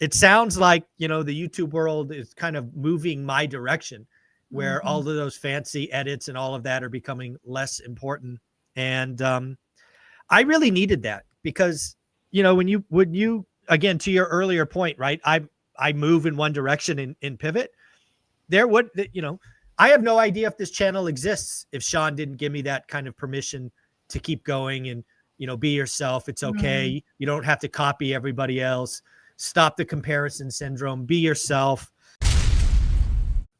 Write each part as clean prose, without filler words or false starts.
it sounds like, the YouTube world is kind of moving my direction, where all of those fancy edits and all of that are becoming less important. And I really needed that because, when you, again, to your earlier point, right? I move in one direction and pivot. I have no idea if this channel exists if Sean didn't give me that kind of permission to keep going and, be yourself. It's okay. You don't have to copy everybody else. Stop the comparison syndrome. Be yourself.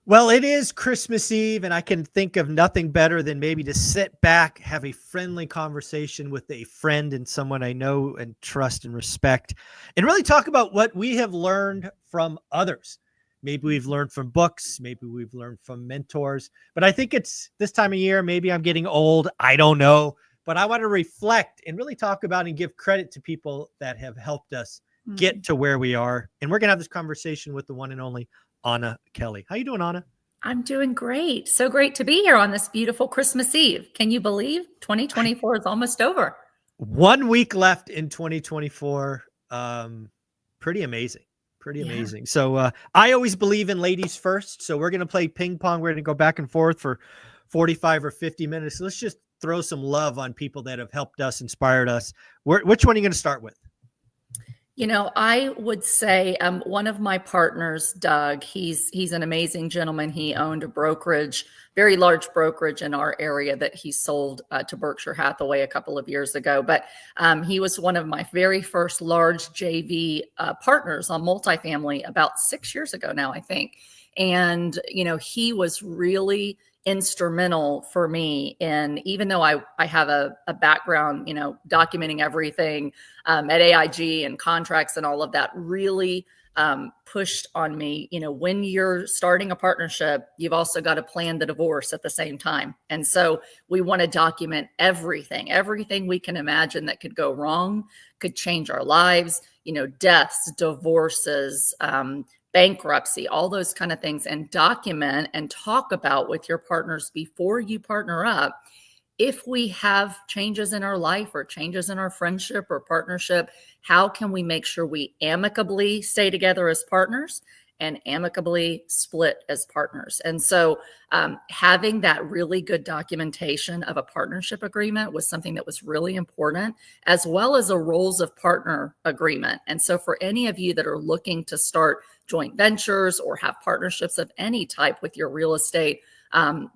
Well, it is Christmas Eve, and I can think of nothing better than maybe to sit back, have a friendly conversation with a friend and someone I know and trust and respect, and really talk about what we have learned from others. Maybe we've learned from books. Maybe we've learned from mentors. But I think it's this time of year. Maybe I'm getting old. I don't know. But I want to reflect and really talk about and give credit to people that have helped us get to where we are. And we're going to have this conversation with the one and only Anna Kelly. How you doing, Anna? I'm doing great. So great to be here on this beautiful Christmas Eve. Can you believe 2024 is almost over? 1 week left in 2024. Pretty amazing. Pretty amazing. So I always believe in ladies first. So we're going to play ping pong. We're going to go back and forth for 45 or 50 minutes. So let's just throw some love on people that have helped us, inspired us. Which one are you going to start with? I would say one of my partners, Doug, he's an amazing gentleman. He owned a brokerage, very large brokerage in our area that he sold to Berkshire Hathaway a couple of years ago. But he was one of my very first large JV partners on multifamily about 6 years ago now, I think. And, he was really instrumental for me. And even though I have a background, documenting everything at AIG and contracts and all of that, really pushed on me. When you're starting a partnership, you've also got to plan the divorce at the same time. And so we want to document everything we can imagine that could go wrong, could change our lives, deaths, divorces, bankruptcy, all those kind of things, and document and talk about with your partners before you partner up. If we have changes in our life or changes in our friendship or partnership, how can we make sure we amicably stay together as partners and amicably split as partners? And so having that really good documentation of a partnership agreement was something that was really important, as well as a roles of partner agreement. And so for any of you that are looking to start joint ventures or have partnerships of any type with your real estate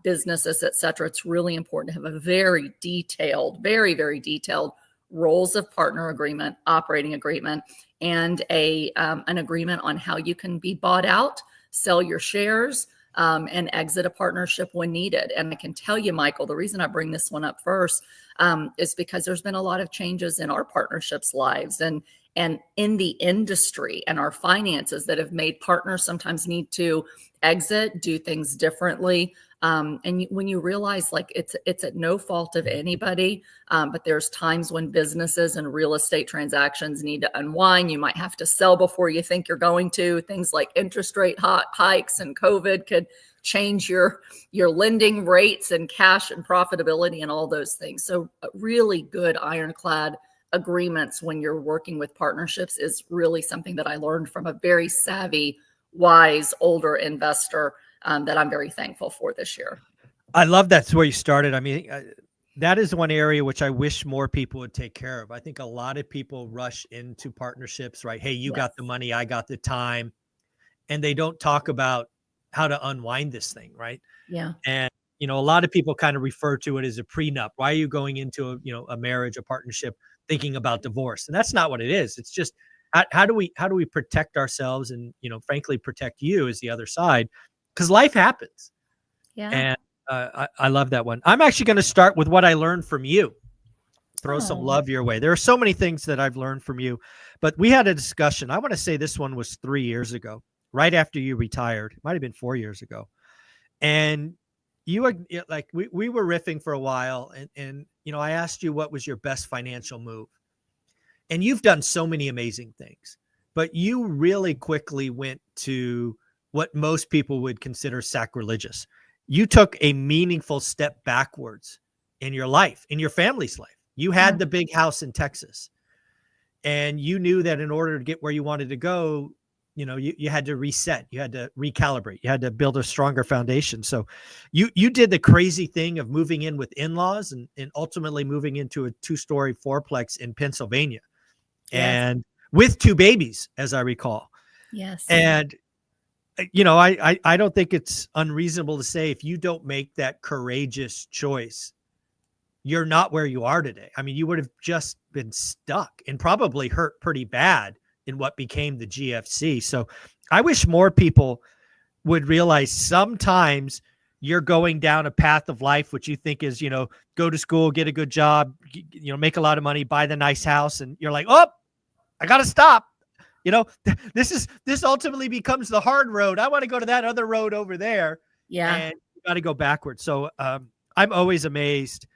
businesses, et cetera, it's really important to have a very detailed, very, very detailed roles of partner agreement, operating agreement, and an agreement on how you can be bought out, sell your shares, and exit a partnership when needed. And I can tell you, Michael, the reason I bring this one up first is because there's been a lot of changes in our partnerships' lives and in the industry and our finances that have made partners sometimes need to exit, do things differently. When you realize like it's at no fault of anybody, but there's times when businesses and real estate transactions need to unwind. You might have to sell before you think you're going to. Things like interest rate hikes and COVID could change your lending rates and cash and profitability and all those things. So really good ironclad agreements when you're working with partnerships is really something that I learned from a very savvy, wise, older investor that I'm very thankful for this year. I love that's where you started. I mean, that is one area which I wish more people would take care of. I think a lot of people rush into partnerships, right? Hey, you got the money, I got the time. And they don't talk about how to unwind this thing, right? Yeah. And, a lot of people kind of refer to it as a prenup. Why are you going into a marriage, a partnership, thinking about divorce? And that's not what it is. It's just, how do we protect ourselves and, frankly, protect you as the other side? Because life happens. Yeah. And I love that one. I'm actually going to start with what I learned from you. Throw some love your way. There are so many things that I've learned from you, but we had a discussion. I want to say this one was 3 years ago, right after you retired. It might've been 4 years ago. And you were like, we were riffing for a while and I asked you what was your best financial move. And you've done so many amazing things, but you really quickly went to what most people would consider sacrilegious. You took a meaningful step backwards in your life, in your family's life. You had the big house in Texas, and you knew that in order to get where you wanted to go, you had to reset, you had to recalibrate, you had to build a stronger foundation. So you did the crazy thing of moving in with in-laws and ultimately moving into a 2-story fourplex in Pennsylvania, Yes. and with 2 babies, as I recall. Yes. And I don't think it's unreasonable to say if you don't make that courageous choice, you're not where you are today. I mean, you would have just been stuck and probably hurt pretty bad in what became the GFC. So I wish more people would realize sometimes you're going down a path of life, which you think is, go to school, get a good job, make a lot of money, buy the nice house. And you're like, oh, I got to stop. This ultimately becomes the hard road. I want to go to that other road over there. Yeah. And you got to go backwards. So I'm always amazed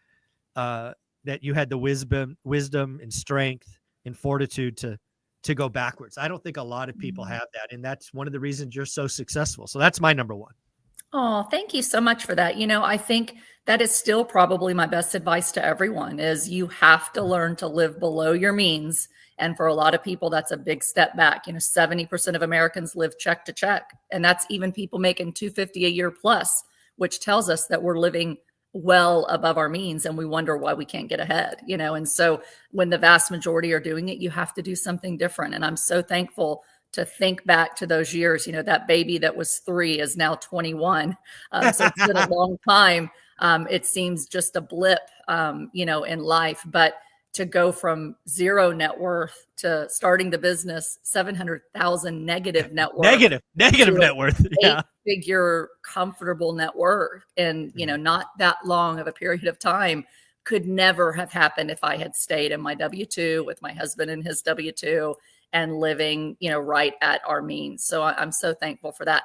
that you had the wisdom and strength and fortitude to go backwards. I don't think a lot of people have that. And that's one of the reasons you're so successful. So that's my number one. Oh, thank you so much for that. I think that is still probably my best advice to everyone is you have to learn to live below your means. And for a lot of people, that's a big step back. 70% of Americans live check to check. And that's even people making $250 a year plus, which tells us that we're living well above our means and we wonder why we can't get ahead, and so when the vast majority are doing it, you have to do something different. And I'm so thankful to think back to those years. That baby that was 3 is now 21. So it's been a long time. It seems just a blip, in life, but to go from 0 net worth to starting the business, 700,000 negative net worth. Negative net worth. Yeah. 8-figure comfortable net worth. And, not that long of a period of time could never have happened if I had stayed in my W-2 with my husband and his W-2 and living, right at our means. So I'm so thankful for that.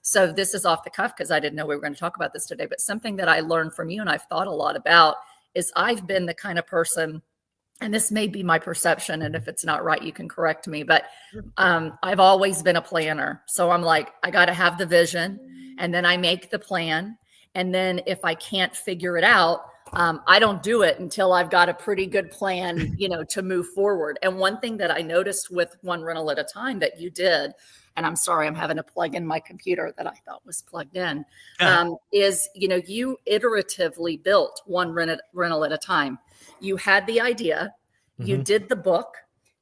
So this is off the cuff because I didn't know we were going to talk about this today, but something that I learned from you and I've thought a lot about is I've been the kind of person, and this may be my perception, and if it's not right, you can correct me, but I've always been a planner. So I'm like, I got to have the vision, and then I make the plan. And then if I can't figure it out, I don't do it until I've got a pretty good plan, to move forward. And one thing that I noticed with One Rental at a Time that you did, and I'm sorry, I'm having to plug in my computer that I thought was plugged in, is, you iteratively built one rental at a time. You had the idea, you did the book,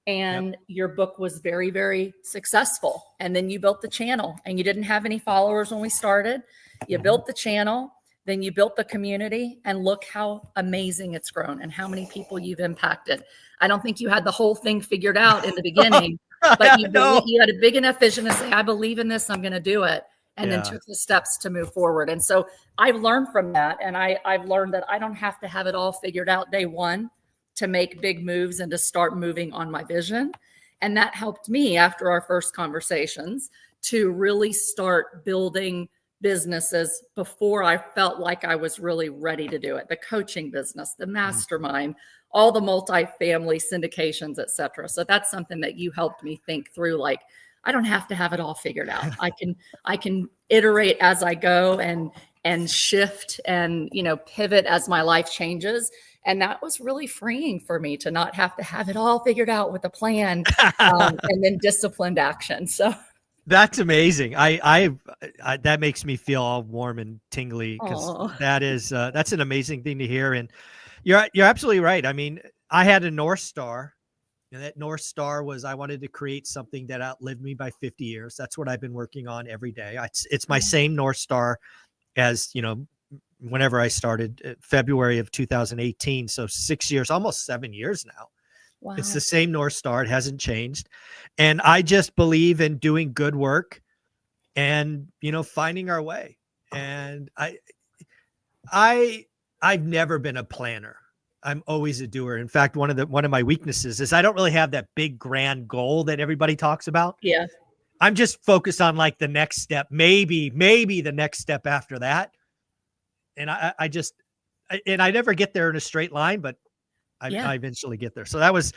and your book was very, very successful. And then you built the channel, and you didn't have any followers when we started. You built the channel, then you built the community, and look how amazing it's grown and how many people you've impacted. I don't think you had the whole thing figured out in the beginning, but you had a big enough vision to say, I believe in this, I'm going to do it. And then took the steps to move forward. And so I've learned from that. And I've learned that I don't have to have it all figured out day one to make big moves and to start moving on my vision. And that helped me after our first conversations to really start building businesses before I felt like I was really ready to do it. The coaching business, the mastermind, all the multifamily syndications, et cetera. So that's something that you helped me think through. Like, I don't have to have it all figured out. I can iterate as I go and shift and, pivot as my life changes. And that was really freeing for me to not have to have it all figured out with a plan and then disciplined action. So that's amazing. I that makes me feel all warm and tingly because that's an amazing thing to hear. And you're absolutely right. I mean, I had a North Star. And that North Star was I wanted to create something that outlived me by 50 years. That's what I've been working on every day. It's my same North Star as, whenever I started February of 2018. So 6 years, almost 7 years now. Wow. It's the same North Star. It hasn't changed. And I just believe in doing good work and, finding our way. And I've never been a planner. I'm always a doer. In fact, one of my weaknesses is I don't really have that big grand goal that everybody talks about. Yeah. I'm just focused on like the next step, maybe the next step after that. And I never get there in a straight line, but I eventually get there. So that was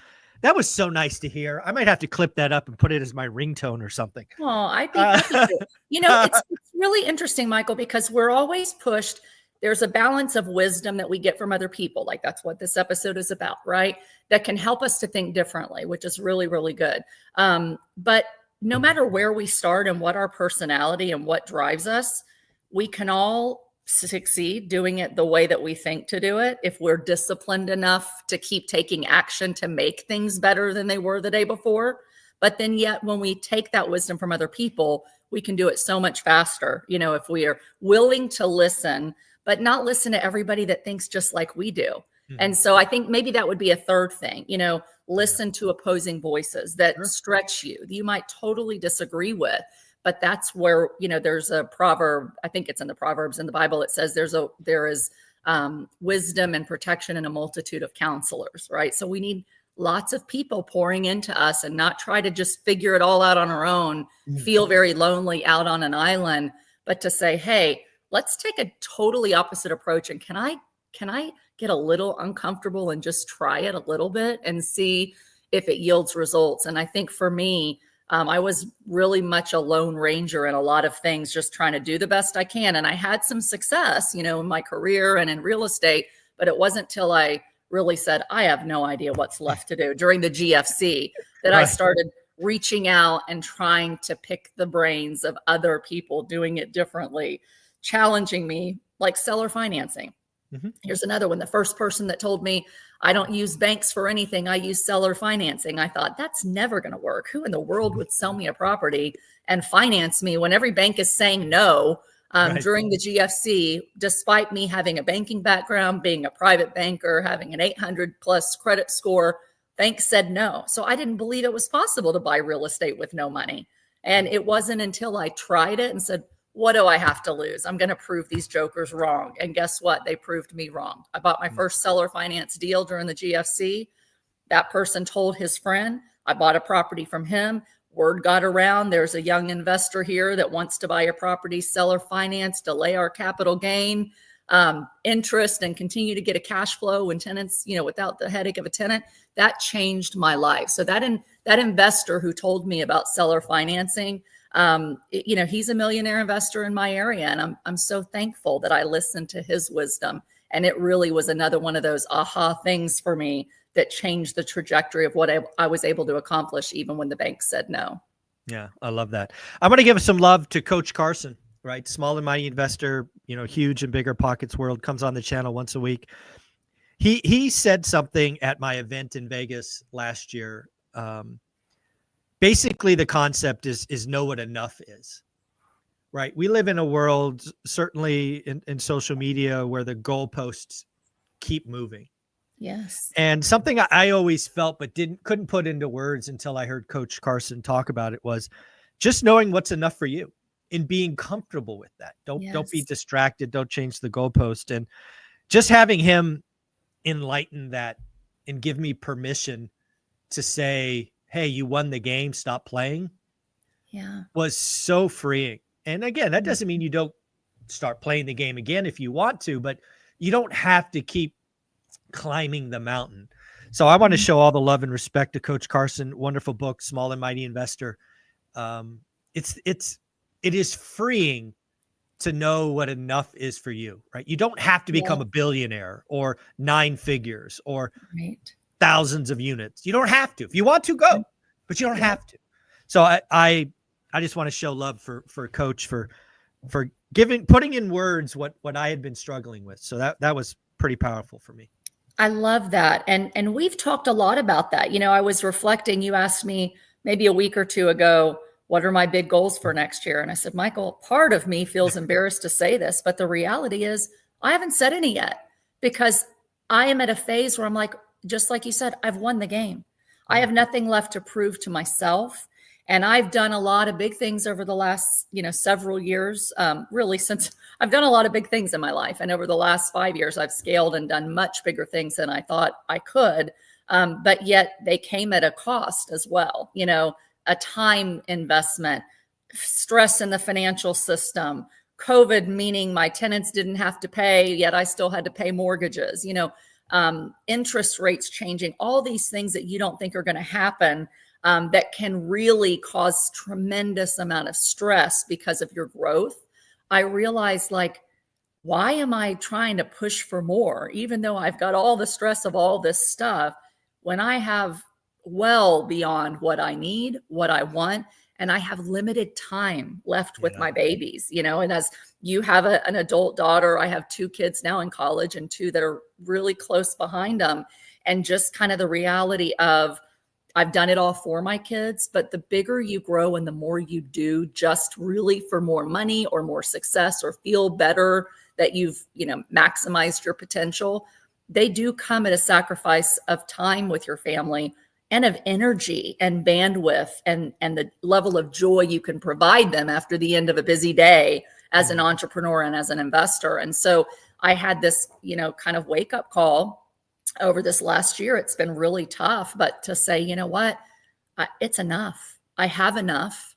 so nice to hear. I might have to clip that up and put it as my ringtone or something. Oh, I'd be happy to. It's really interesting, Michael, because we're always pushed. There's a balance of wisdom that we get from other people. Like that's what this episode is about, right? That can help us to think differently, which is really, really good. But no matter where we start and what our personality and what drives us, we can all succeed doing it the way that we think to do it if we're disciplined enough to keep taking action to make things better than they were the day before. But then yet when we take that wisdom from other people, we can do it so much faster, if we are willing to listen, but not listen to everybody that thinks just like we do. Mm-hmm. And so I think maybe that would be a third thing, listen to opposing voices that stretch you, that you might totally disagree with. But that's where, there's a proverb, I think it's in the Proverbs in the Bible, it says there is wisdom and protection in a multitude of counselors, right? So we need lots of people pouring into us and not try to just figure it all out on our own, feel very lonely out on an island, but to say, hey, let's take a totally opposite approach. And can I get a little uncomfortable and just try it a little bit and see if it yields results? And I think for me, I was really much a lone ranger in a lot of things, just trying to do the best I can. And I had some success, in my career and in real estate, but it wasn't till I really said, I have no idea what's left to do during the GFC that I started reaching out and trying to pick the brains of other people doing it differently, challenging me, like seller financing. Mm-hmm. Here's another one. The first person that told me I don't use banks for anything, I use seller financing. I thought that's never going to work. Who in the world would sell me a property and finance me when every bank is saying no? During the GFC, despite me having a banking background, being a private banker, having an 800 plus credit score, banks said no. So I didn't believe it was possible to buy real estate with no money. And it wasn't until I tried it and said, what do I have to lose? I'm going to prove these jokers wrong. And guess what? They proved me wrong. I bought my first seller finance deal during the GFC. That person told his friend, I bought a property from him. Word got around. There's a young investor here that wants to buy a property, seller finance, delay our capital gain, interest, and continue to get a cash flow when tenants, without the headache of a tenant. That changed my life. So that investor who told me about seller financing, he's a millionaire investor in my area, and I'm so thankful that I listened to his wisdom. And it really was another one of those aha things for me that changed the trajectory of what I was able to accomplish, even when the bank said no. Yeah, I love that. I'm going to give some love to Coach Carson, right? Small and mighty investor, huge and bigger pockets world, comes on the channel once a week. He said something at my event in Vegas last year. Basically, the concept is know what enough is, right? We live in a world, certainly in social media, where the goalposts keep moving. Yes. And something I always felt but couldn't put into words until I heard Coach Carson talk about it was just knowing what's enough for you and being comfortable with that. Don't be distracted. Don't change the goalpost. And just having him enlighten that and give me permission to say, hey, you won the game, stop playing, was so freeing. And again, that doesn't mean you don't start playing the game again if you want to, but you don't have to keep climbing the mountain. So I want to show all the love and respect to Coach Carson. Wonderful book, Small and Mighty Investor. It is freeing to know what enough is for you, right? You don't have to become a billionaire or 9 figures or thousands of units. You don't have to. If you want to, go, but you don't have to. So I just want to show love for Coach for putting in words what I had been struggling with. So that was pretty powerful for me. I love that. And we've talked a lot about that. I was reflecting, you asked me maybe a week or two ago, what are my big goals for next year? And I said, Michael, part of me feels embarrassed to say this, but the reality is I haven't said any yet, because I am at a phase where I'm like, just like you said, I've won the game. I have nothing left to prove to myself. And I've done a lot of big things over the last, several years, really, since I've done a lot of big things in my life. And over the last 5 years, I've scaled and done much bigger things than I thought I could. But yet they came at a cost as well, a time investment, stress in the financial system, COVID, meaning my tenants didn't have to pay, yet I still had to pay mortgages, interest rates changing, all these things that you don't think are going to happen. That can really cause tremendous amount of stress because of your growth. I realized, why am I trying to push for more, even though I've got all the stress of all this stuff, when I have well beyond what I need, what I want, and I have limited time left with my babies, and as you have an adult daughter, I have 2 kids now in college and 2 that are really close behind them. And just kind of the reality of, I've done it all for my kids, but the bigger you grow and the more you do just really for more money or more success or feel better that you've, maximized your potential, they do come at a sacrifice of time with your family and of energy and bandwidth and the level of joy you can provide them after the end of a busy day as an entrepreneur and as an investor. And so I had this, kind of wake up call over this last year. It's been really tough, but to say, you know what, it's enough. I have enough.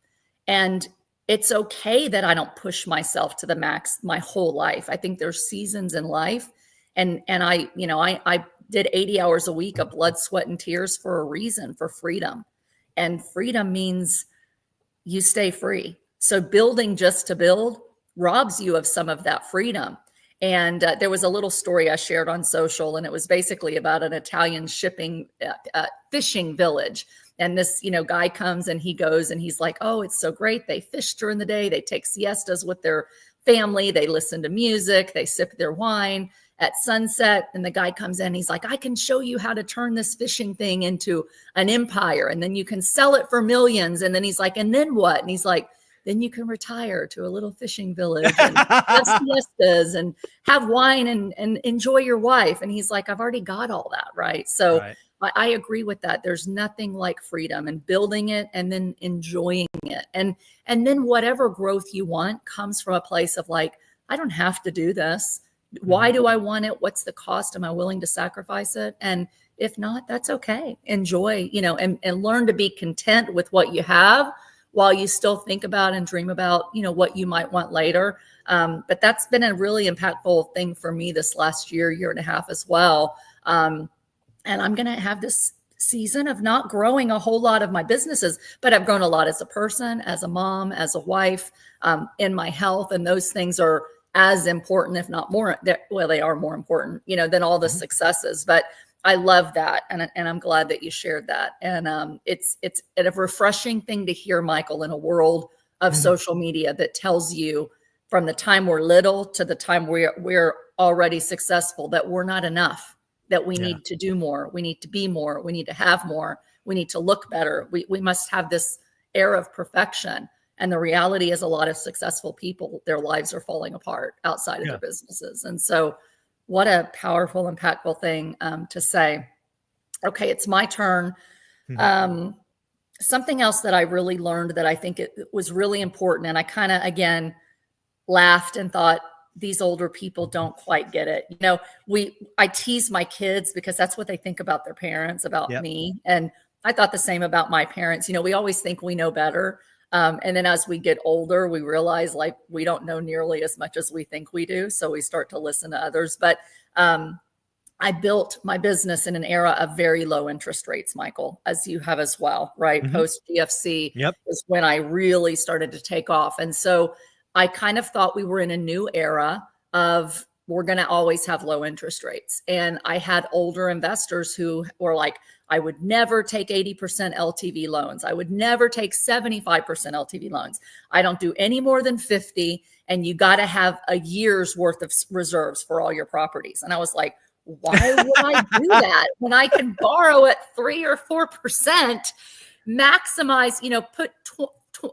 And it's okay that I don't push myself to the max my whole life. I think there's seasons in life. And I did 80 hours a week of blood, sweat, and tears for a reason, for freedom. And freedom means you stay free. So building just to build robs you of some of that freedom. And there was a little story I shared on social, and it was basically about an Italian fishing village. And this, guy comes and he goes and he's like, oh, it's so great. They fish during the day. They take siestas with their family. They listen to music. They sip their wine at sunset. And the guy comes in, he's like, I can show you how to turn this fishing thing into an empire. And then you can sell it for millions. And then he's like, and then what? And he's like, then you can retire to a little fishing village and have siestas and have wine and enjoy your wife. And he's like, I've already got all that. Right. So right. I agree with that. There's nothing like freedom and building it and then enjoying it. And then whatever growth you want comes from a place of like, I don't have to do this. Why do I want it? What's the cost? Am I willing to sacrifice it? And if not, that's okay. Enjoy, and learn to be content with what you have while you still think about and dream about, what you might want later. But that's been a really impactful thing for me this last year and a half as well. And I'm going to have this season of not growing a whole lot of my businesses, but I've grown a lot as a person, as a mom, as a wife, in my health. And those things are as important, if not more, they are more important, than all the successes. But I love that. And I'm glad that you shared that. And it's a refreshing thing to hear, Michael, in a world of social media that tells you from the time we're little to the time we're already successful, that we're not enough, that we need to do more. We need to be more. We need to have more. We need to look better. We must have this air of perfection. And the reality is a lot of successful people, their lives are falling apart outside of their businesses. And so what a powerful, impactful thing to say. Okay, it's my turn. Something else that I really learned that I think it was really important, and I kind of, again, laughed and thought, these older people don't quite get it. I tease my kids because that's what they think about their parents, about me. And I thought the same about my parents. We always think we know better. And then as we get older, we realize like we don't know nearly as much as we think we do. So we start to listen to others. But I built my business in an era of very low interest rates, Michael, as you have as well, right? Post GFC was when I really started to take off. And so I kind of thought we were in a new era of we're going to always have low interest rates. And I had older investors who were like, I would never take 80% LTV loans. I would never take 75% LTV loans. I don't do any more than 50. And you got to have a year's worth of reserves for all your properties. And I was like, why would I do that when I can borrow at 3 or 4%, maximize, put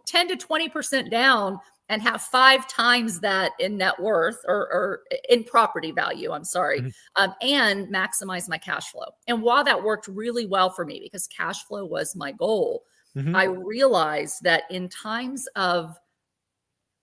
10 to 20% down and have 5 times that in net worth or in property value, and maximize my cash flow. And while that worked really well for me because cash flow was my goal, I realized that in times of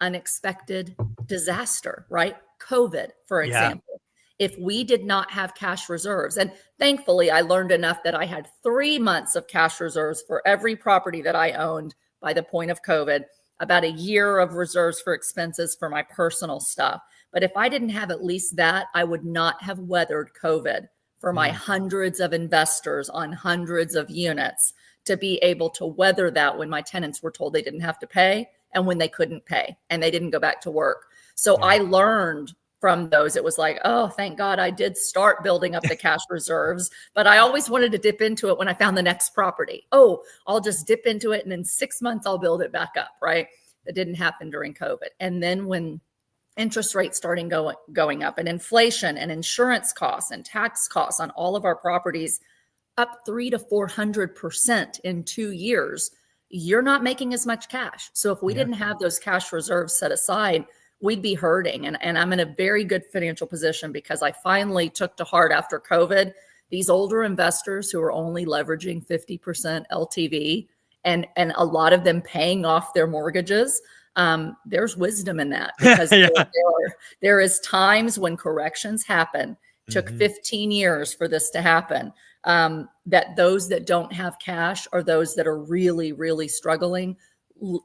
unexpected disaster, right? COVID, for example, if we did not have cash reserves, and thankfully I learned enough that I had 3 months of cash reserves for every property that I owned by the point of COVID, about a year of reserves for expenses for my personal stuff. But if I didn't have at least that, I would not have weathered COVID for my hundreds of investors on hundreds of units to be able to weather that when my tenants were told they didn't have to pay and when they couldn't pay and they didn't go back to work. So I learned from those. It was like, oh, thank God I did start building up the cash reserves, but I always wanted to dip into it when I found the next property. Oh, I'll just dip into it and in 6 months I'll build it back up, right? That didn't happen during COVID. And then when interest rates starting going up, and inflation and insurance costs and tax costs on all of our properties up 300 to 400% in 2 years, you're not making as much cash. So if we didn't have those cash reserves set aside, we'd be hurting. And I'm in a very good financial position because I finally took to heart after COVID, these older investors who are only leveraging 50% LTV and a lot of them paying off their mortgages. There's wisdom in that because there is times when corrections happen. Took 15 years for this to happen. That those that don't have cash are those that are really, really struggling,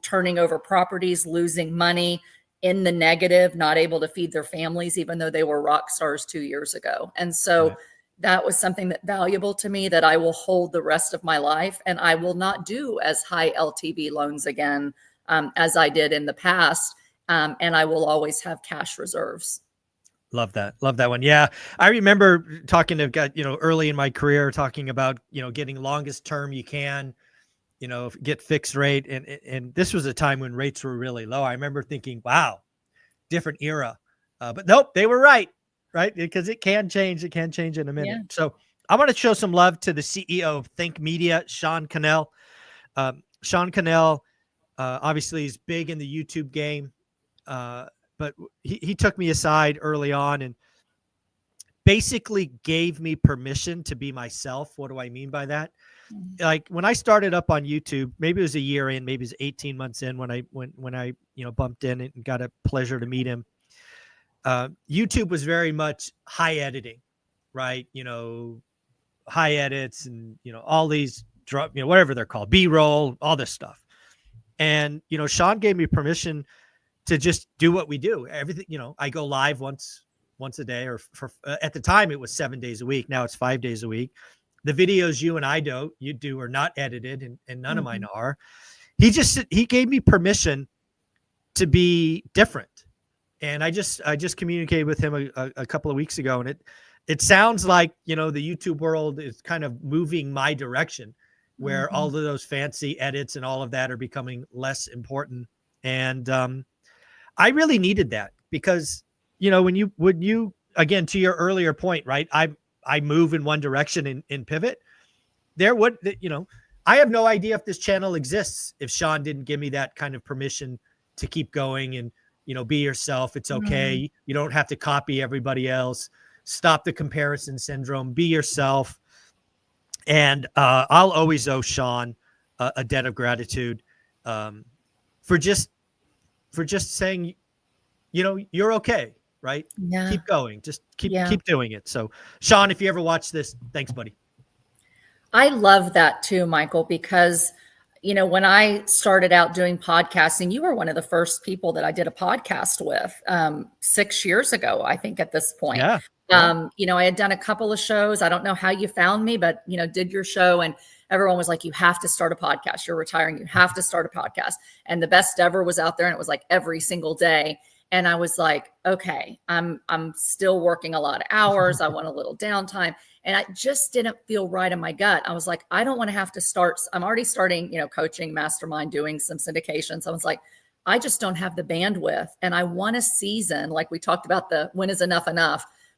turning over properties, losing money, in the negative, not able to feed their families, even though they were rock stars 2 years ago. And so that was something that valuable to me that I will hold the rest of my life. And I will not do as high LTV loans again as I did in the past. And I will always have cash reserves. Love that. Love that one. Yeah. I remember talking to, early in my career, talking about, getting longest term you can, get fixed rate. And this was a time when rates were really low. I remember thinking, wow, different era. But nope, they were right? Because it can change. It can change in a minute. Yeah. So I want to show some love to the CEO of Think Media, Sean Cannell. Sean Cannell, obviously is big in the YouTube game. But he took me aside early on and basically gave me permission to be myself. What do I mean by that? Like when I started up on YouTube, maybe it was a year in, maybe it was 18 months in when I bumped in and got a pleasure to meet him. YouTube was very much high editing, right? High edits and, all these, whatever they're called, B-roll, all this stuff. And, Sean gave me permission to just do what we do. Everything, I go live once a day, or at the time it was 7 days a week. Now it's 5 days a week. The videos you do are not edited, and none of mine are. He gave me permission to be different. And I just communicated with him a couple of weeks ago, and it sounds like, the YouTube world is kind of moving my direction, where all of those fancy edits and all of that are becoming less important. And I really needed that because, when you again, to your earlier point, right? I move in one direction and pivot. I have no idea if this channel exists if Sean didn't give me that kind of permission to keep going and, be yourself. It's okay. You don't have to copy everybody else. Stop the comparison syndrome. Be yourself. And I'll always owe Sean a debt of gratitude for just saying, you're okay, right? Yeah. Keep going. Just keep doing it. So Sean, if you ever watch this, thanks, buddy. I love that too, Michael, because, when I started out doing podcasting, you were one of the first people that I did a podcast with 6 years ago, I think at this point. Yeah. I had done a couple of shows. I don't know how you found me, but, did your show and everyone was like, you have to start a podcast. You're retiring. You have to start a podcast. And the best ever was out there. And it was like every single day. And I was like, okay, I'm still working a lot of hours. I want a little downtime. And I just didn't feel right in my gut. I was like, I don't want to have to start. I'm already starting, coaching, mastermind, doing some syndications. I was like, I just don't have the bandwidth. And I want a season, like we talked about the when is enough,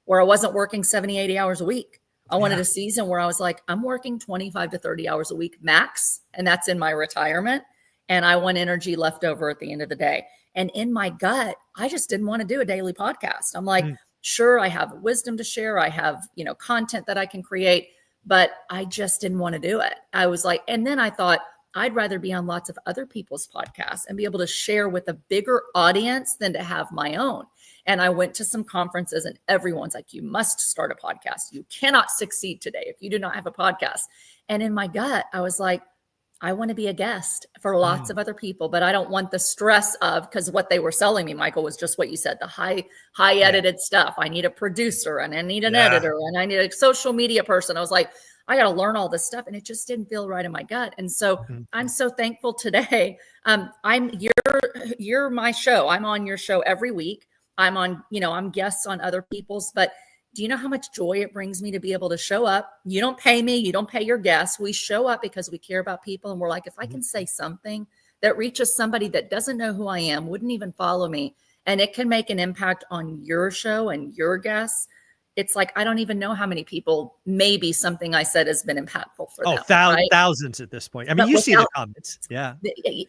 where I wasn't working 70, 80 hours a week. I wanted a season where I was like, I'm working 25 to 30 hours a week max. And that's in my retirement. And I want energy left over at the end of the day. And in my gut, I just didn't want to do a daily podcast. I'm like, sure, I have wisdom to share. I have, content that I can create, but I just didn't want to do it. I was like, and then I thought I'd rather be on lots of other people's podcasts and be able to share with a bigger audience than to have my own. And I went to some conferences and everyone's like, you must start a podcast. You cannot succeed today if you do not have a podcast. And in my gut, I was like, I want to be a guest for lots of other people, but I don't want the stress of, because what they were selling me, Michael, was just what you said, the high edited stuff. I need a producer and I need an editor and I need a social media person. I was like, I got to learn all this stuff. And it just didn't feel right in my gut. And so I'm so thankful today. You're my show. I'm on your show every week. I'm on, I'm guests on other people's, but do you know how much joy it brings me to be able to show up? You don't pay me, you don't pay your guests. We show up because we care about people. And we're like, if I can say something that reaches somebody that doesn't know who I am, wouldn't even follow me, and it can make an impact on your show and your guests. It's like, I don't even know how many people, maybe something I said has been impactful for them. Right? Thousands at this point. I mean, you see the comments. Yeah.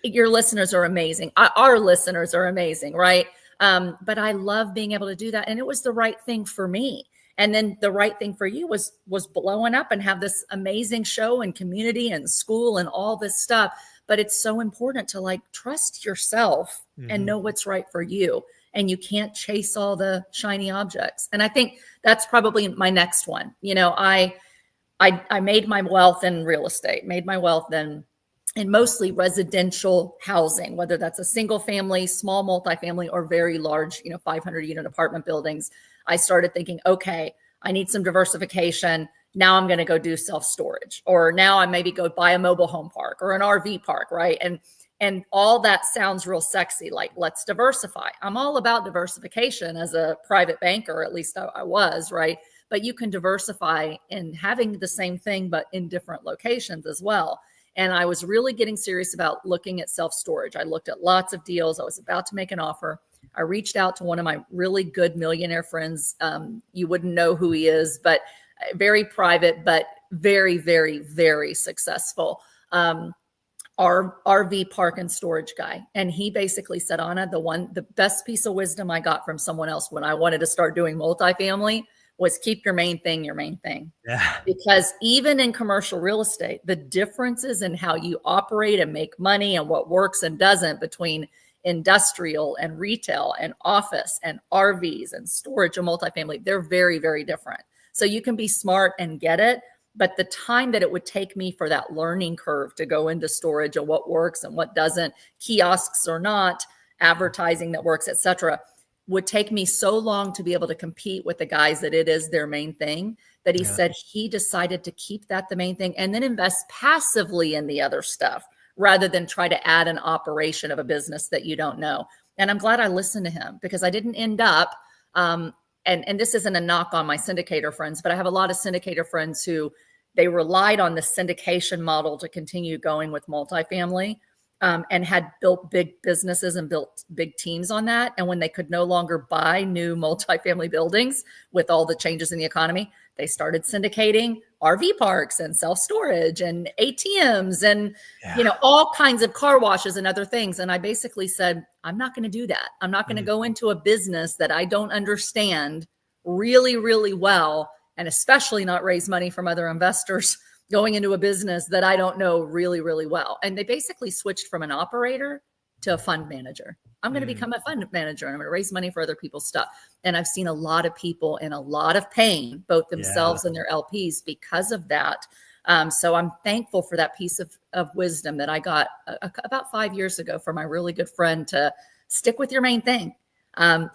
Your listeners are amazing. Our listeners are amazing. Right. But I love being able to do that. And it was the right thing for me. And then the right thing for you was blowing up and have this amazing show and community and school and all this stuff. But it's so important to like trust yourself and know what's right for you. And you can't chase all the shiny objects. And I think that's probably my next one. I made my wealth in real estate, made my wealth in mostly residential housing, whether that's a single family, small multifamily, or very large, 500 unit apartment buildings. I started thinking, okay, I need some diversification. Now I'm going to go do self-storage, or now I maybe go buy a mobile home park or an RV park, right? And all that sounds real sexy, like let's diversify. I'm all about diversification as a private banker, at least I was, right? But you can diversify in having the same thing, but in different locations as well. And I was really getting serious about looking at self-storage. I looked at lots of deals. I was about to make an offer. I reached out to one of my really good millionaire friends. You wouldn't know who he is, but very private, but very, very, very successful. Our RV park and storage guy. And he basically said, Anna, the best piece of wisdom I got from someone else when I wanted to start doing multifamily was keep your main thing your main thing. Yeah. Because even in commercial real estate, the differences in how you operate and make money and what works and doesn't between industrial and retail and office and RVs and storage and multifamily, they're very, very different. So you can be smart and get it, but the time that it would take me for that learning curve to go into storage and what works and what doesn't, kiosks or not, advertising that works, et cetera, would take me so long to be able to compete with the guys that it is their main thing, that he said he decided to keep that the main thing and then invest passively in the other stuff rather than try to add an operation of a business that you don't know. And I'm glad I listened to him, because I didn't end up, and this isn't a knock on my syndicator friends, but I have a lot of syndicator friends who they relied on the syndication model to continue going with multifamily. And had built big businesses and built big teams on that. And when they could no longer buy new multifamily buildings with all the changes in the economy, they started syndicating RV parks and self-storage and ATMs and, all kinds of car washes and other things. And I basically said, I'm not going to do that. I'm not going to go into a business that I don't understand really, really well, and especially not raise money from other investors going into a business that I don't know really, really well. And they basically switched from an operator to a fund manager. I'm going to become a fund manager and I'm going to raise money for other people's stuff. And I've seen a lot of people in a lot of pain, both themselves and their LPs, because of that. So I'm thankful for that piece of wisdom that I got about 5 years ago from my really good friend, to stick with your main thing.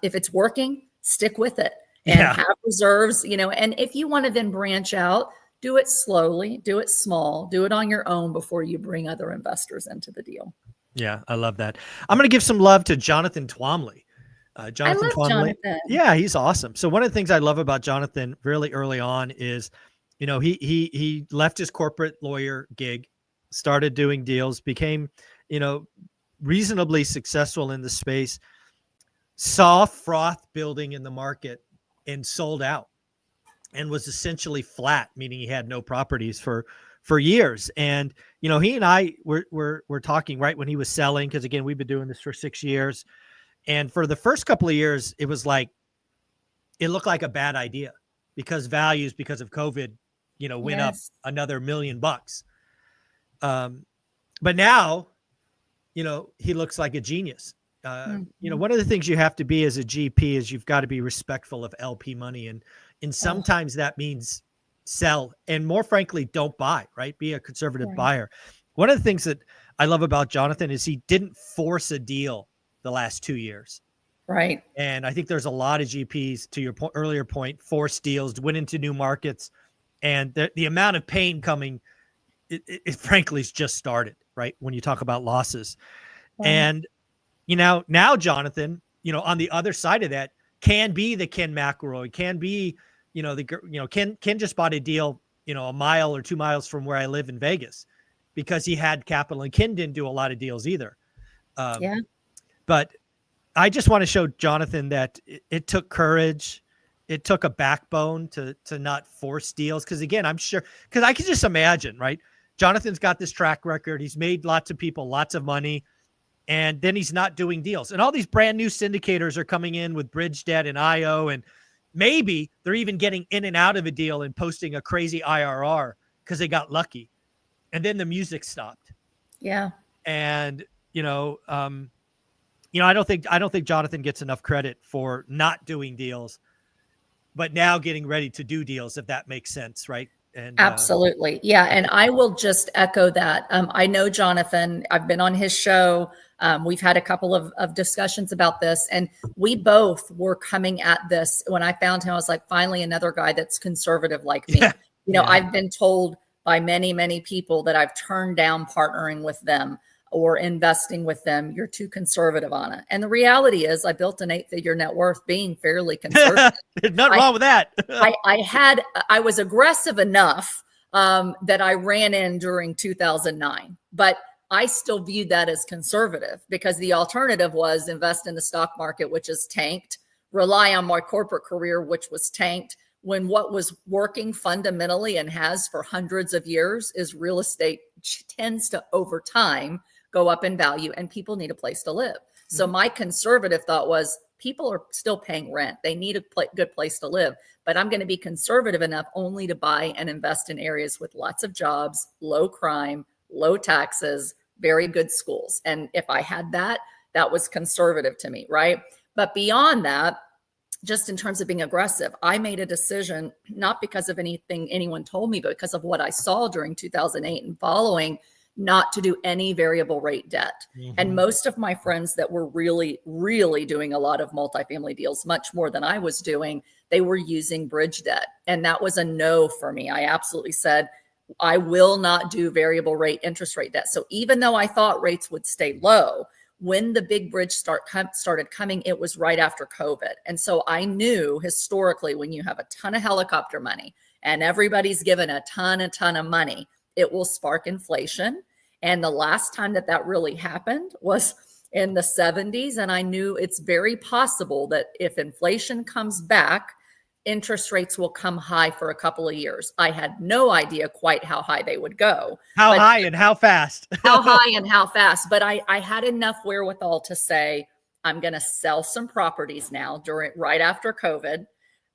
If it's working, stick with it and have reserves, and if you want to then branch out, do it slowly, do it small, do it on your own before you bring other investors into the deal. Yeah, I love that. I'm going to give some love to Jonathan Twombly. Jonathan Twombly. Yeah, he's awesome. So one of the things I love about Jonathan really early on is, he left his corporate lawyer gig, started doing deals, became, reasonably successful in the space, saw froth building in the market and sold out, and was essentially flat, meaning he had no properties for years. And, he and I were talking right when he was selling, because again, we've been doing this for 6 years. And for the first couple of years, it was like, it looked like a bad idea because values, because of COVID, went up another $1 million. But now, he looks like a genius. One of the things you have to be as a GP is you've got to be respectful of LP money. And sometimes that means sell, and more frankly, don't buy, right? Be a conservative buyer. One of the things that I love about Jonathan is he didn't force a deal the last 2 years. Right. And I think there's a lot of GPs, to your earlier point, force deals, went into new markets, and the amount of pain coming, it frankly is just started, right? When you talk about losses. And, now Jonathan, on the other side of that, can be the Ken McElroy, can be, Ken just bought a deal, a mile or 2 miles from where I live in Vegas because he had capital, and Ken didn't do a lot of deals either. Yeah. But I just want to show Jonathan that it took courage. It took a backbone to not force deals. Cause again, I'm sure, cause I can just imagine, right? Jonathan's got this track record. He's made lots of people lots of money, and then he's not doing deals. And all these brand new syndicators are coming in with bridge debt and IO, and maybe they're even getting in and out of a deal and posting a crazy IRR because they got lucky. And then the music stopped. Yeah. And, I don't think Jonathan gets enough credit for not doing deals, but now getting ready to do deals, if that makes sense, right? And absolutely. Yeah. And I will just echo that. I know Jonathan, I've been on his show. We've had a couple of discussions about this, and we both were coming at this. When I found him, I was like, finally, another guy that's conservative like me. Yeah. I've been told by many, many people that I've turned down partnering with them or investing with them. You're too conservative, Anna. And the reality is I built an 8-figure net worth being fairly conservative. There's nothing wrong with that. I was aggressive enough that I ran in during 2009, but I still viewed that as conservative because the alternative was invest in the stock market, which is tanked, rely on my corporate career, which was tanked, when what was working fundamentally and has for hundreds of years is real estate tends to over time go up in value and people need a place to live. So my conservative thought was people are still paying rent. They need a good place to live, but I'm going to be conservative enough only to buy and invest in areas with lots of jobs, low crime, low taxes, very good schools. And if I had that, that was conservative to me, right? But beyond that, just in terms of being aggressive, I made a decision, not because of anything anyone told me, but because of what I saw during 2008 and following, not to do any variable rate debt. And most of my friends that were really, really doing a lot of multifamily deals, much more than I was doing, they were using bridge debt. And that was a no for me. I absolutely said, I will not do variable rate interest rate debt. So even though I thought rates would stay low, when the big bridge started coming, it was right after COVID. And so I knew historically, when you have a ton of helicopter money and everybody's given a ton of money, it will spark inflation. And the last time that really happened was in the 70s. And I knew it's very possible that if inflation comes back, interest rates will come high for a couple of years. I had no idea quite how high they would go. How high and how fast? How high and how fast. But I had enough wherewithal to say, I'm going to sell some properties now right after COVID,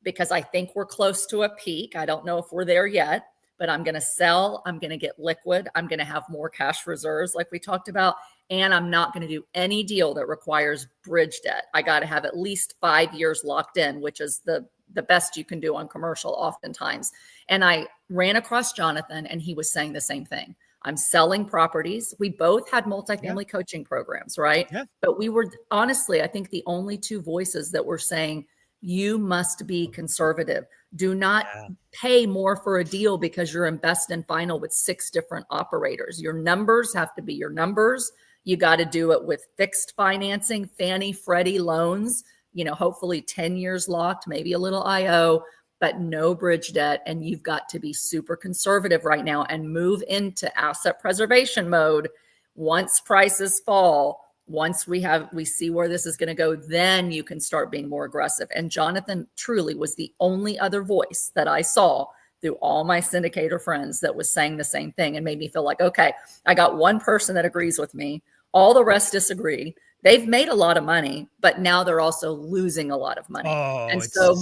because I think we're close to a peak. I don't know if we're there yet, but I'm going to sell. I'm going to get liquid. I'm going to have more cash reserves like we talked about. And I'm not going to do any deal that requires bridge debt. I got to have at least 5 years locked in, which is the best you can do on commercial oftentimes. And I ran across Jonathan and he was saying the same thing. I'm selling properties. We both had multifamily coaching programs, right? Yeah. But we were honestly, I think the only two voices that were saying, you must be conservative. Do not pay more for a deal because you're in best and final with 6 different operators. Your numbers have to be your numbers. You got to do it with fixed financing, Fannie, Freddie loans, hopefully 10 years locked, maybe a little IO, but no bridge debt. And you've got to be super conservative right now and move into asset preservation mode. Once prices fall, once we see where this is going to go, then you can start being more aggressive. And Jonathan truly was the only other voice that I saw through all my syndicator friends that was saying the same thing and made me feel like, okay, I got one person that agrees with me. All the rest disagree. They've made a lot of money, but now they're also losing a lot of money. And so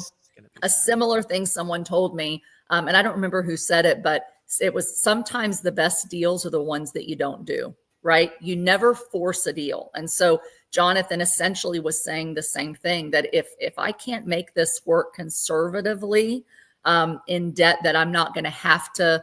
a similar thing someone told me, and I don't remember who said it, but it was sometimes the best deals are the ones that you don't do, right? You never force a deal. And so Jonathan essentially was saying the same thing, that if I can't make this work conservatively in debt that I'm not going to have to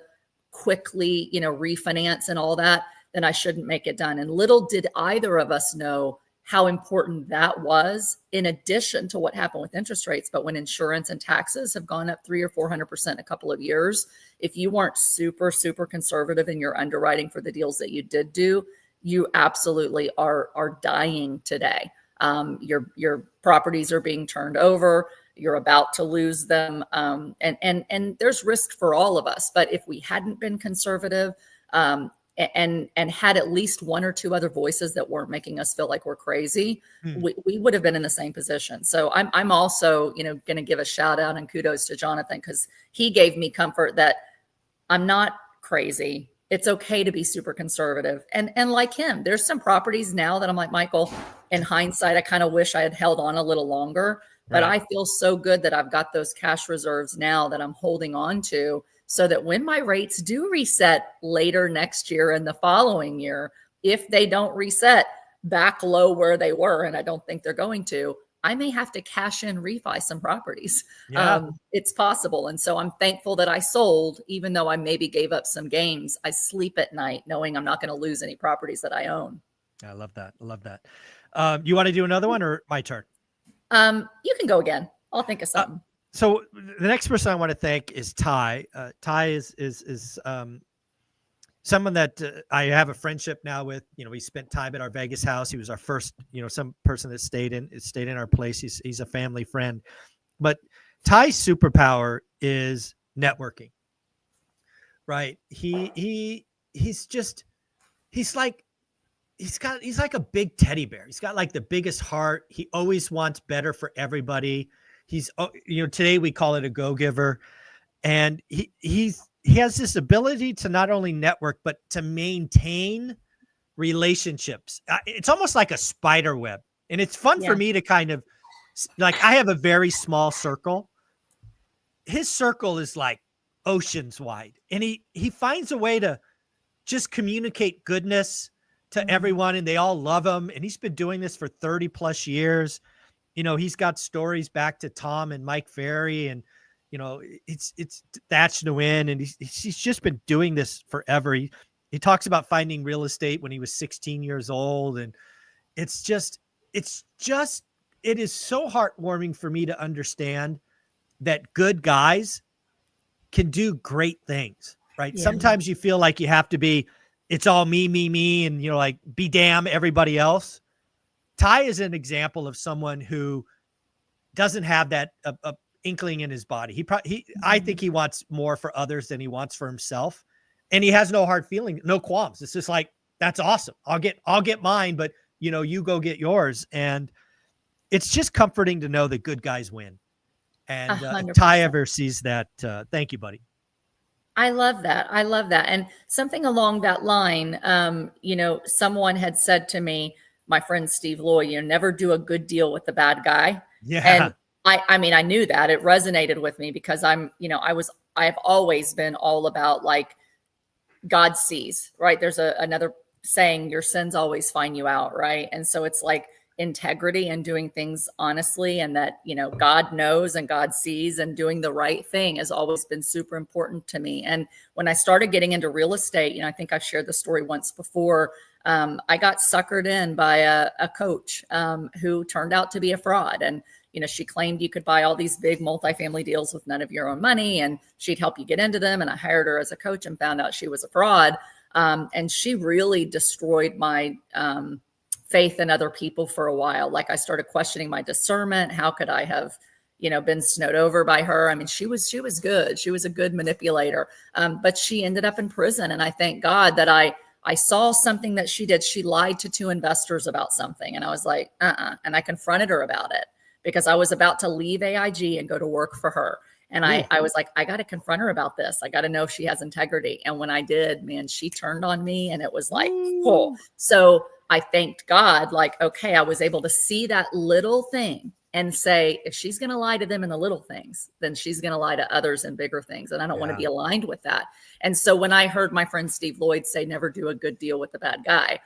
quickly, refinance and all that, then I shouldn't make it done. And little did either of us know how important that was, in addition to what happened with interest rates. But when insurance and taxes have gone up 300 or 400% in a couple of years, if you weren't super, super conservative in your underwriting for the deals that you did do, you absolutely are dying today. Your properties are being turned over. You're about to lose them. And there's risk for all of us. But if we hadn't been conservative, and had at least one or two other voices that weren't making us feel like we're crazy, we would have been in the same position. So I'm also, going to give a shout out and kudos to Jonathan, because he gave me comfort that I'm not crazy. It's okay to be super conservative. And like him, there's some properties now that I'm like, Michael, in hindsight, I kind of wish I had held on a little longer, but I feel so good that I've got those cash reserves now that I'm holding on to, so that when my rates do reset later next year and the following year, if they don't reset back low where they were, and I don't think they're going to, I may have to cash in, refi some properties. It's possible. And so I'm thankful that I sold, even though I maybe gave up some gains. I sleep at night knowing I'm not going to lose any properties that I own. I love that. I love that. You want to do another one, or my turn? You can go again. I'll think of something. So the next person I want to thank is Ty. Ty is someone that I have a friendship now with. We spent time at our Vegas house. He was our first, some person that stayed in our place. He's a family friend. But Ty's superpower is networking. Right? He's like a big teddy bear. He's got like the biggest heart. He always wants better for everybody. He's, today we call it a go-giver, and he has this ability to not only network, but to maintain relationships. It's almost like a spider web, and it's fun for me to kind of, like, I have a very small circle. His circle is like oceans wide, and he finds a way to just communicate goodness to everyone, and they all love him. And he's been doing this for 30 plus years. He's got stories back to Tom and Mike Ferry, and, it's Thatch Nguyen, and he's just been doing this forever. He talks about finding real estate when he was 16 years old. And it is so heartwarming for me to understand that good guys can do great things, right? Yeah. Sometimes you feel like you have to be, it's all me, and, like, be damn everybody else. Ty is an example of someone who doesn't have that inkling in his body. I think he wants more for others than he wants for himself, and he has no hard feeling, no qualms. It's just like, that's awesome. I'll get mine, but you go get yours. And it's just comforting to know that good guys win. And if Ty ever sees that, thank you, buddy. I love that. And something along that line, someone had said to me, my friend Steve Lloyd, never do a good deal with the bad guy. Yeah. And I knew that. It resonated with me because I've always been all about, like, God sees, right? There's another saying, your sins always find you out, right? And so it's like integrity and doing things honestly, and that, God knows and God sees, and doing the right thing has always been super important to me. And when I started getting into real estate, I think I've shared the story once before. I got suckered in by a coach who turned out to be a fraud. And, she claimed you could buy all these big multifamily deals with none of your own money, and she'd help you get into them. And I hired her as a coach and found out she was a fraud. And she really destroyed my faith in other people for a while. Like, I started questioning my discernment. How could I have, been snowed over by her? I mean, she was good. She was a good manipulator. But she ended up in prison. And I thank God that I saw something that she did. She lied to 2 investors about something. And I was like, And I confronted her about it, because I was about to leave AIG and go to work for her. And I was like, I got to confront her about this. I got to know if she has integrity. And when I did, man, she turned on me, and it was like, oh. So I thanked God, like, okay, I was able to see that little thing and say, if she's going to lie to them in the little things, then she's going to lie to others in bigger things. And I don't want to be aligned with that. And so when I heard my friend Steve Lloyd say, never do a good deal with the bad guy,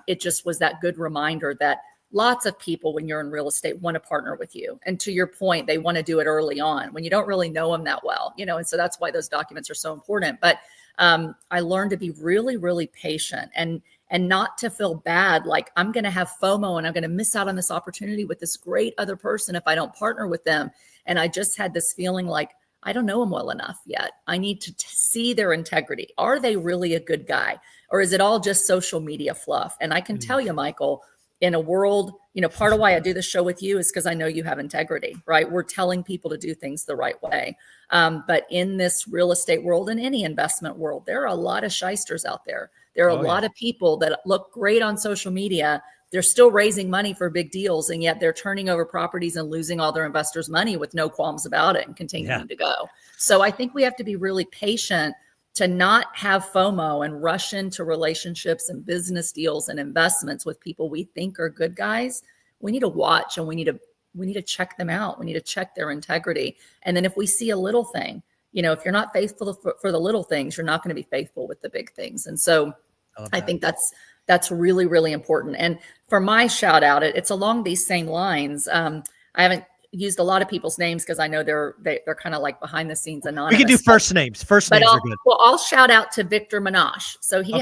it just was that good reminder that lots of people, when you're in real estate, want to partner with you. And to your point, they want to do it early on when you don't really know them that well, and so that's why those documents are so important. But I learned to be really, really patient and not to feel bad, like I'm going to have FOMO and I'm going to miss out on this opportunity with this great other person if I don't partner with them. And I just had this feeling like, I don't know them well enough yet. I need to see their integrity. Are they really a good guy? Or is it all just social media fluff? And I can tell you, Michael, in a world, part of why I do this show with you is because I know you have integrity, right? We're telling people to do things the right way. But in this real estate world and any investment world, there are a lot of shysters out there. There are a lot of people that look great on social media. They're still raising money for big deals, and yet they're turning over properties and losing all their investors' money with no qualms about it and continuing to go. So I think we have to be really patient to not have FOMO and rush into relationships and business deals and investments with people we think are good guys. We need to watch, and we need to check them out. We need to check their integrity. And then if we see a little thing, if you're not faithful for the little things, you're not going to be faithful with the big things. And so I think that's really, really important. And for my shout out, it's along these same lines. I haven't used a lot of people's names because I know they're kind of like behind the scenes anonymous. We can do first names. First names are good. Well, I'll shout out to Victor Menashe. So he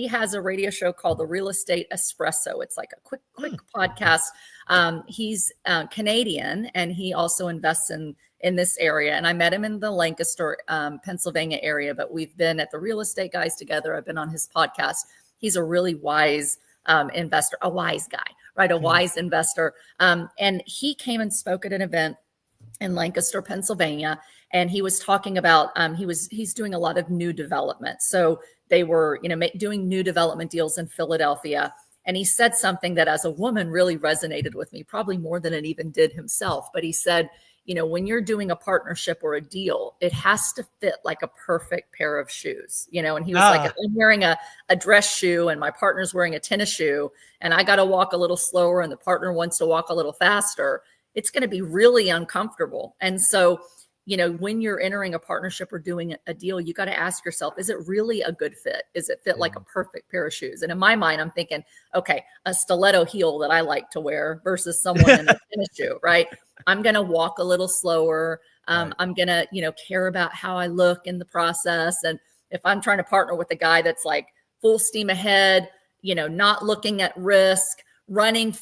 has a radio show called the Real Estate Espresso. It's like a quick podcast. He's Canadian, and he also invests in this area. And I met him in the Lancaster, Pennsylvania area, but we've been at the Real Estate Guys together. I've been on his podcast. He's a really wise investor, a wise guy, right? A wise investor. And he came and spoke at an event in Lancaster, Pennsylvania. And he was talking about, he's doing a lot of new development. So they were, doing new development deals in Philadelphia. And he said something that as a woman really resonated with me, probably more than it even did himself. But he said, when you're doing a partnership or a deal, it has to fit like a perfect pair of shoes, and he was like, if I'm wearing a dress shoe and my partner's wearing a tennis shoe and I got to walk a little slower and the partner wants to walk a little faster, it's going to be really uncomfortable. And so, when you're entering a partnership or doing a deal, you got to ask yourself, is it really a good fit? Is it fit like a perfect pair of shoes? And in my mind, I'm thinking, okay, a stiletto heel that I like to wear versus someone in a tennis shoe, right? I'm going to walk a little slower. I'm going to, care about how I look in the process. And if I'm trying to partner with a guy that's like full steam ahead, not looking at risk, running,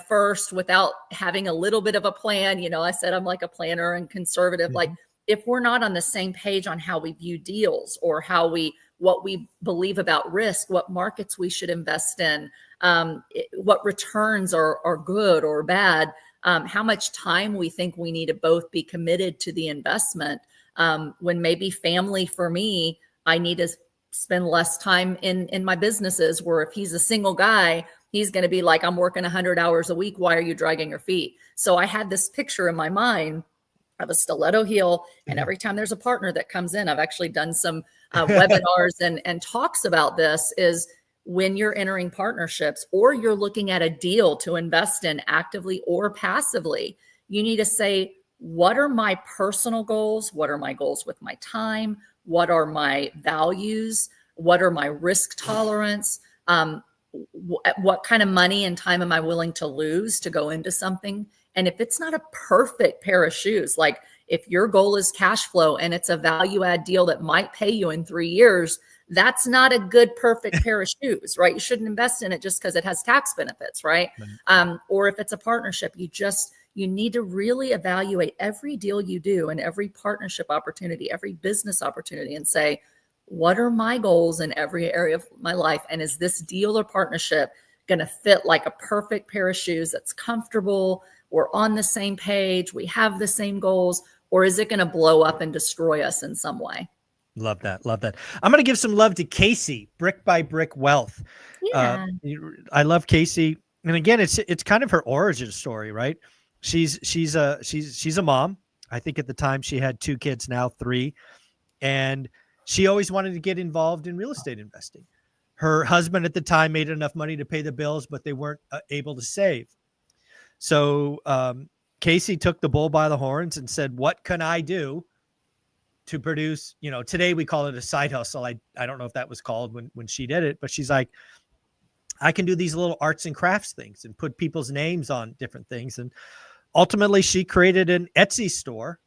first without having a little bit of a plan, I said, I'm like a planner and conservative. Like if we're not on the same page on how we view deals or what we believe about risk, what markets we should invest in, what returns are good or bad, how much time we think we need to both be committed to the investment. When maybe family for me, I need to spend less time in my businesses, where if he's a single guy, he's going to be like, I'm working 100 hours a week. Why are you dragging your feet? So I had this picture in my mind of a stiletto heel. And every time there's a partner that comes in, I've actually done some webinars and talks about this, is when you're entering partnerships or you're looking at a deal to invest in actively or passively, you need to say, what are my personal goals? What are my goals with my time? What are my values? What are my risk tolerance? What kind of money and time am I willing to lose to go into something? And if it's not a perfect pair of shoes, like if your goal is cash flow and it's a value add deal that might pay you in 3 years, that's not a good, perfect pair of shoes, right? You shouldn't invest in it just because it has tax benefits, right? Or if it's a partnership, you need to really evaluate every deal you do and every partnership opportunity, every business opportunity, and say, what are my goals in every area of my life? And is this deal or partnership going to fit like a perfect pair of shoes that's comfortable? We're on the same page. We have the same goals. Or is it going to blow up and destroy us in some way? Love that. Love that. I'm going to give some love to Casey, Brick by Brick Wealth. Yeah. I love Casey. And again, it's kind of her origin story, right? She's a mom. I think at the time she had 2 kids, now 3. And she always wanted to get involved in real estate investing. Her husband at the time made enough money to pay the bills, but they weren't able to save. So Casey took the bull by the horns and said, what can I do to produce, today we call it a side hustle. I don't know if that was called when she did it, but she's like, I can do these little arts and crafts things and put people's names on different things. And ultimately she created an Etsy store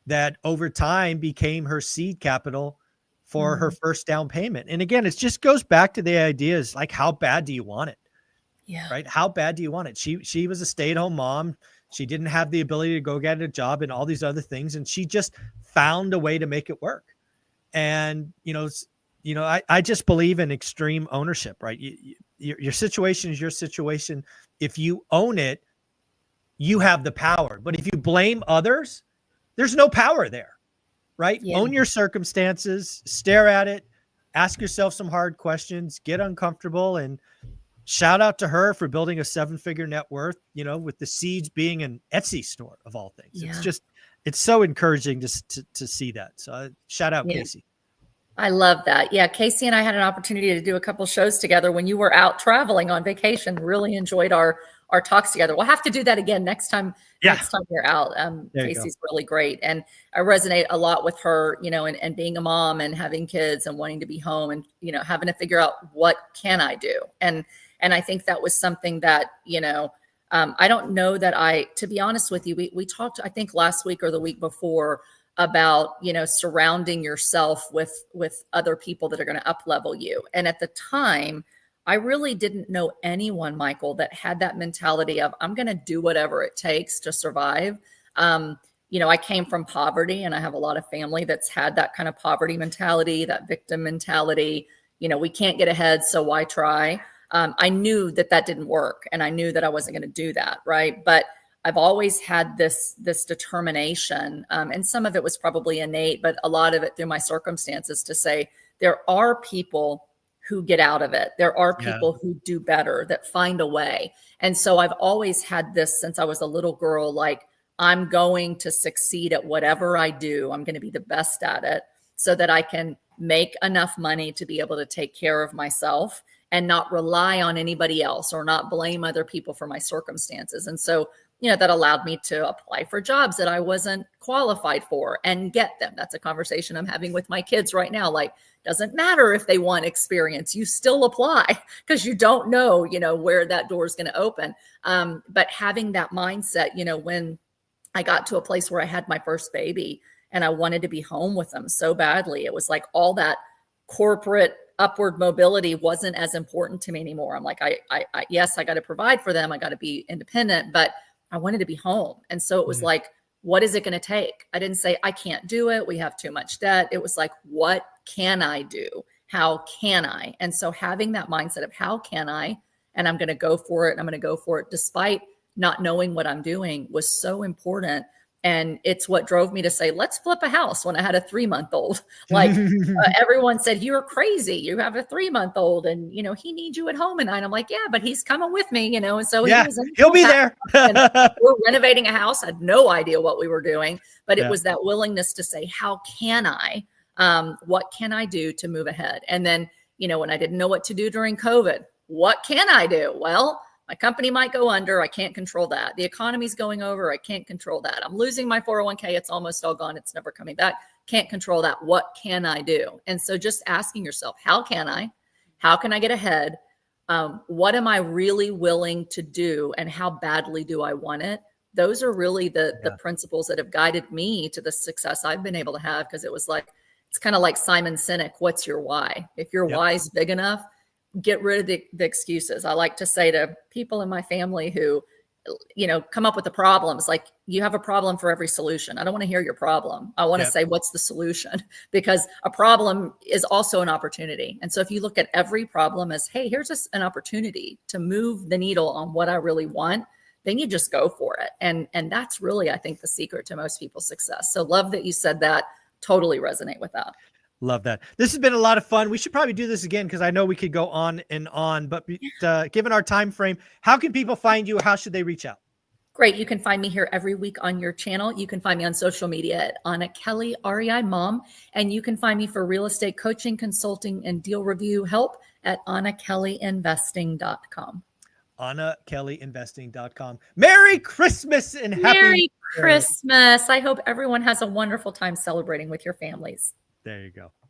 that over time became her seed capital for her first down payment. And again, it just goes back to the ideas, like, how bad do you want it? Yeah. Right. How bad do you want it? She was a stay-at-home mom. She didn't have the ability to go get a job and all these other things. And she just found a way to make it work. And, I just believe in extreme ownership, right? your situation is your situation. If you own it, you have the power. But if you blame others, there's no power there, right? Yeah. Own your circumstances, stare at it, ask yourself some hard questions, get uncomfortable, and shout out to her for building a 7-figure net worth, with the seeds being an Etsy store of all things. Yeah. It's so encouraging to see that. So shout out, Casey. I love that. Yeah. Casey and I had an opportunity to do a couple shows together when you were out traveling on vacation. Really enjoyed our talks together. We'll have to do that again next time. Yeah. Next time you're out. Casey's really great. And I resonate a lot with her, and being a mom and having kids and wanting to be home and, having to figure out what can I do? And I think that was something that, I don't know that to be honest with you, we talked, I think last week or the week before about, surrounding yourself with other people that are going to up level you. And at the time, I really didn't know anyone, Michael, that had that mentality of, I'm going to do whatever it takes to survive. I came from poverty, and I have a lot of family that's had that kind of poverty mentality, that victim mentality. We can't get ahead, so why try? I knew that didn't work, and I knew that I wasn't going to do that. Right. But I've always had this determination, and some of it was probably innate, but a lot of it through my circumstances, to say there are people who get out of it. There are people who do better, that find a way. And so I've always had this since I was a little girl, like, I'm going to succeed at whatever I do. I'm going to be the best at it so that I can make enough money to be able to take care of myself and not rely on anybody else or not blame other people for my circumstances. And so, that allowed me to apply for jobs that I wasn't qualified for and get them. That's a conversation I'm having with my kids right now. Like, doesn't matter if they want experience, you still apply because you don't know, where that door is going to open. But having that mindset, when I got to a place where I had my first baby and I wanted to be home with them so badly, it was like all that corporate upward mobility wasn't as important to me anymore. I'm like, yes, I got to provide for them. I got to be independent, but I wanted to be home. And so it was like, what is it going to take? I didn't say, I can't do it, we have too much debt. It was like, what can I do? How can I? And so having that mindset of how can I, and I'm going to go for it. And I'm going to go for it despite not knowing what I'm doing, was so important. And it's what drove me to say, let's flip a house when I had a 3-month-old. Like everyone said, you're crazy. You have a 3-month-old and, he needs you at home. And I'm like, yeah, but he's coming with me, and so he'll be there. We're renovating a house. I had no idea what we were doing, but it was that willingness to say, how can I, what can I do to move ahead? And then, when I didn't know what to do during COVID, what can I do? Well, my company might go under. I can't control that. The economy's going over. I can't control that. I'm losing my 401k. It's almost all gone. It's never coming back. Can't control that. What can I do? And so just asking yourself, how can I get ahead? What am I really willing to do? And how badly do I want it? Those are really the principles that have guided me to the success I've been able to have. Because it was like, it's kind of like Simon Sinek. What's your why? If your why is big enough, get rid of the excuses. I like to say to people in my family who, come up with the problems, like, you have a problem for every solution. I don't want to hear your problem. I want to say, what's the solution? Because a problem is also an opportunity. And so if you look at every problem as, hey, here's an opportunity to move the needle on what I really want, then you just go for it. And that's really, I think, the secret to most people's success. So love that you said that. Totally resonate with that. Love that. This has been a lot of fun. We should probably do this again because I know we could go on and on, but given our time frame, how can people find you? How should they reach out? Great. You can find me here every week on your channel. You can find me on social media at Anna Kelly, REI Mom, and you can find me for real estate coaching, consulting, and deal review help at AnnaKellyInvesting.com. AnnaKellyInvesting.com. Merry Christmas and Merry Christmas. I hope everyone has a wonderful time celebrating with your families. There you go.